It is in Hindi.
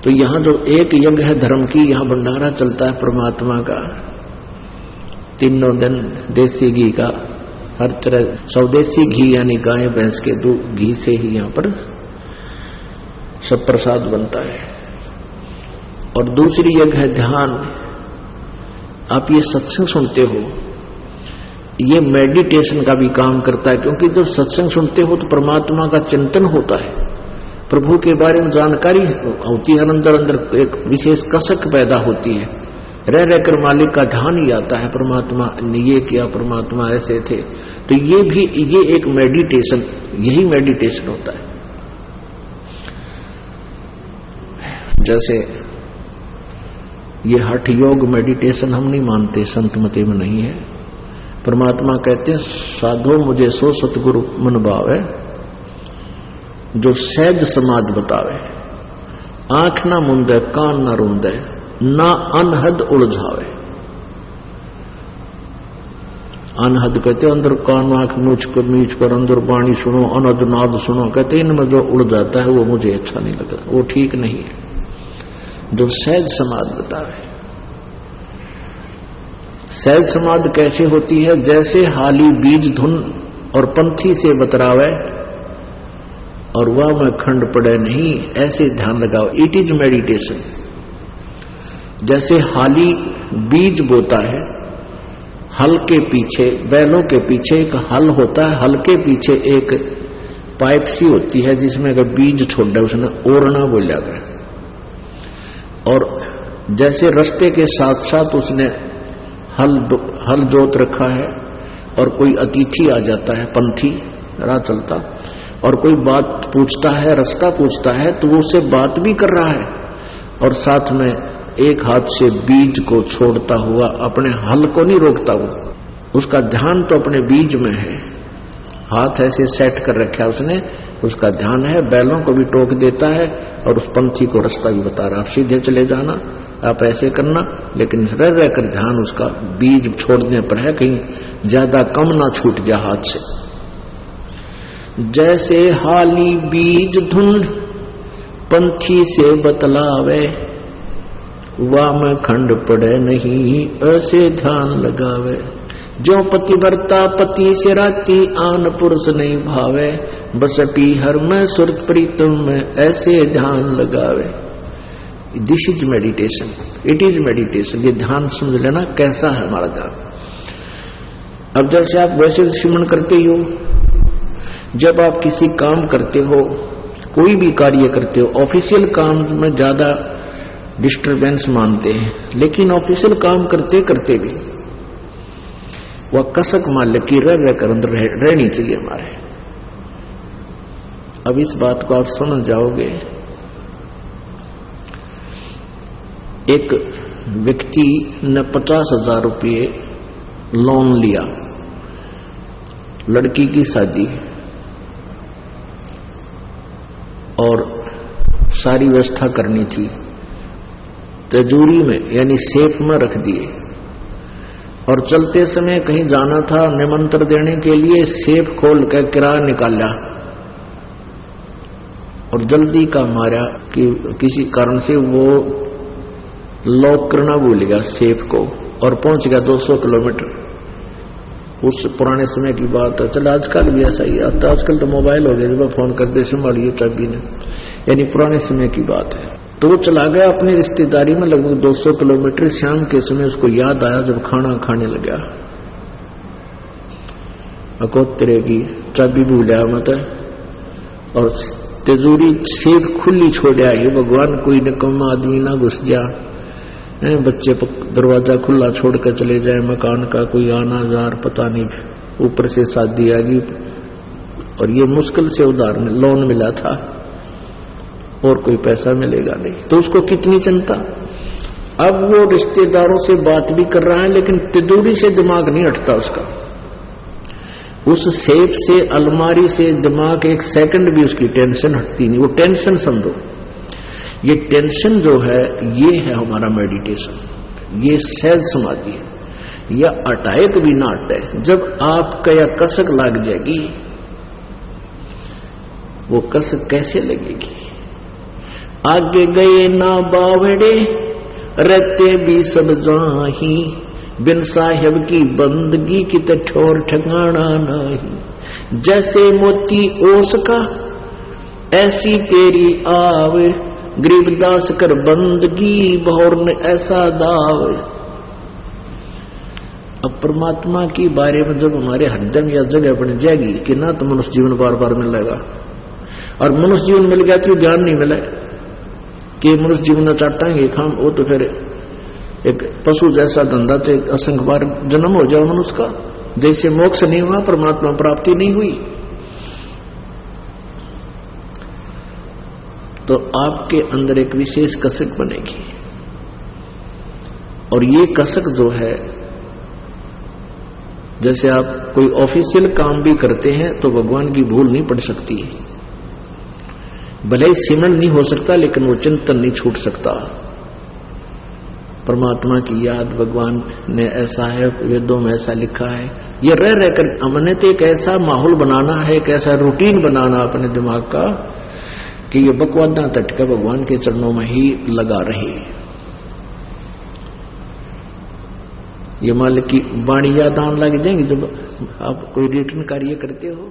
तो यहां जो एक यज्ञ है धर्म की, यहां भंडारा चलता है परमात्मा का, तीनों दिन देसी घी का, हर तरह स्वदेशी घी यानी गाय भैंस के दूध घी से ही यहां पर सब प्रसाद बनता है। और दूसरी यज्ञ है ध्यान। आप ये सत्संग सुनते हो, ये मेडिटेशन का भी काम करता है, क्योंकि जब सत्संग सुनते हो तो परमात्मा का चिंतन होता है, प्रभु के बारे में जानकारी होती है, अंदर अंदर एक विशेष कसक पैदा होती है, रह रहकर मालिक का ध्यान ही आता है, परमात्मा ने ये किया, परमात्मा ऐसे थे। तो ये एक मेडिटेशन, यही मेडिटेशन होता है। जैसे ये हठ योग मेडिटेशन हम नहीं मानते, संत मते में नहीं है। परमात्मा कहते हैं साधो मुझे सो सतगुरु मन भावे, जो सहज समाध बतावे, आंख ना मुंदे कान ना रूंदे, ना अनहद उलझावे। अनहद कहते अंदर कान आंख मीच कर अंदर वाणी सुनो, अनहद नाद सुनो, कहते इनमें जो उड़ जाता है वो मुझे अच्छा नहीं लगता, वो ठीक नहीं है। जो सहज समाध बतावे। सहज समाध कैसे होती है? जैसे हाली बीज धुन और पंथी से बतरावे, और वह में खंड पड़े नहीं, ऐसे ध्यान लगाओ। It is meditation. जैसे हाली बीज बोता है, हल के पीछे, बैलों के पीछे एक हल होता है, हल के पीछे एक पाइप सी होती है जिसमें अगर बीज छोड़ा उसने ओरना बोला गया। और जैसे रास्ते के साथ साथ उसने हल जोत रखा है, और कोई अतिथि आ जाता है, पंथी राह चलता, और कोई बात पूछता है, रास्ता पूछता है, तो वो उससे बात भी कर रहा है, और साथ में एक हाथ से बीज को छोड़ता हुआ अपने हल को नहीं रोकता। वो उसका ध्यान तो अपने बीज में है, हाथ ऐसे सेट कर रखा है उसने, उसका ध्यान है, बैलों को भी टोक देता है, और उस पंथी को रास्ता भी बता रहा, आप सीधे चले जाना, आप ऐसे करना, लेकिन रह रहकर ध्यान उसका बीज छोड़ने पर है, कहीं ज्यादा कम ना छूट जाए हाथ से। जैसे हाली बीज धुन पंथी से बतलावे, वाम खंड पड़े नहीं, ऐसे ध्यान लगावे। जो पतिव्रता पति से राती, आन पुरुष नहीं भावे, बसटी हर में सुरत प्रीतम में, ऐसे ध्यान लगावे। This is meditation, it is meditation. ये ध्यान समझ लेना कैसा है हमारा ध्यान। अब जैसे आप वैसे सिमरन करते ही हो, जब आप किसी काम करते हो, कोई भी कार्य करते हो, ऑफिशियल काम में ज्यादा डिस्टरबेंस मानते हैं, लेकिन ऑफिशियल काम करते करते भी वह कसक मालिक की रह रहकर अंदर रहनी चाहिए हमारे। अब इस बात को आप समझ जाओगे। एक व्यक्ति ने 50,000 रुपये लोन लिया, लड़की की शादी, और सारी व्यवस्था करनी थी, तिजोरी में यानी सेफ में रख दिए, और चलते समय कहीं जाना था निमंत्रण देने के लिए, सेफ खोल कर किराया निकाला, और जल्दी का मारा कि किसी कारण से वो लॉक करना भूल गया सेफ को, और पहुंच गया 200 किलोमीटर। उस पुराने समय की बात है, चल आजकल भी ऐसा ही आता, आजकल तो मोबाइल हो गया, जब फोन कर दे संभालिए चाबी ने, यानी पुराने समय की बात है। तो वो चला गया अपनी रिश्तेदारी में लगभग 200 किलोमीटर। शाम के समय उसको याद आया जब खाना खाने लगा, अकोत्तरे की चाबी भूलिया मत, और तिजोरी सेफ खुली छोड़ा ही, भगवान कोई निकम्मा आदमी ना घुस जा, बच्चे दरवाजा खुला छोड़ कर चले जाए, मकान का कोई आना जार पता नहीं, ऊपर से शादी आ गई, और ये मुश्किल से उधार में लोन मिला था, और कोई पैसा मिलेगा नहीं, तो उसको कितनी चिंता। अब वो रिश्तेदारों से बात भी कर रहा है, लेकिन तिजोरी से दिमाग नहीं हटता उसका, उस सेफ से, अलमारी से दिमाग एक सेकंड भी उसकी टेंशन हटती नहीं। वो टेंशन समझो, ये टेंशन जो है ये है हमारा मेडिटेशन, ये सहज समाधि है। यह हटाए तो भी ना हटे, जब आपका यह कसक लग जाएगी, वो कसक कैसे लगेगी? आगे गए ना बावड़े रहते भी सब जाही, बिन साहिब की बंदगी की तो ठोर ठिकाना नहीं। जैसे मोती ओस का ऐसी तेरी आव, गरीबदास कर बंदगी भौर ने ऐसा दाव। अब परमात्मा की बारे में जब हमारे हृदय में यह जगह बन जाएगी कि ना तो मनुष्य जीवन बार बार मिलेगा, और मनुष्य जीवन मिल गया तो ज्ञान नहीं मिले कि मनुष्य जीवन चाटाएंगे खाम, वो तो फिर एक पशु जैसा धंधा तो असंख्य बार जन्म हो जाओ मनुष्य का, जैसे मोक्ष नहीं हुआ परमात्मा प्राप्ति नहीं हुई। तो आपके अंदर एक विशेष कसक बनेगी, और ये कसक जो है, जैसे आप कोई ऑफिशियल काम भी करते हैं तो भगवान की भूल नहीं पड़ सकती, भले ही सिमरण नहीं हो सकता लेकिन वो चिंतन नहीं छूट सकता। परमात्मा की याद भगवान ने ऐसा है, वेदों में ऐसा लिखा है, ये रह रहकर हमने तो एक ऐसा माहौल बनाना है, एक ऐसा रूटीन बनाना अपने दिमाग का कि ये बकवादा तटका भगवान के चरणों में ही लगा रहे। ये मान की वाणी याद आने लग जाएंगी जब आप कोई रिटर्न कार्य करते हो।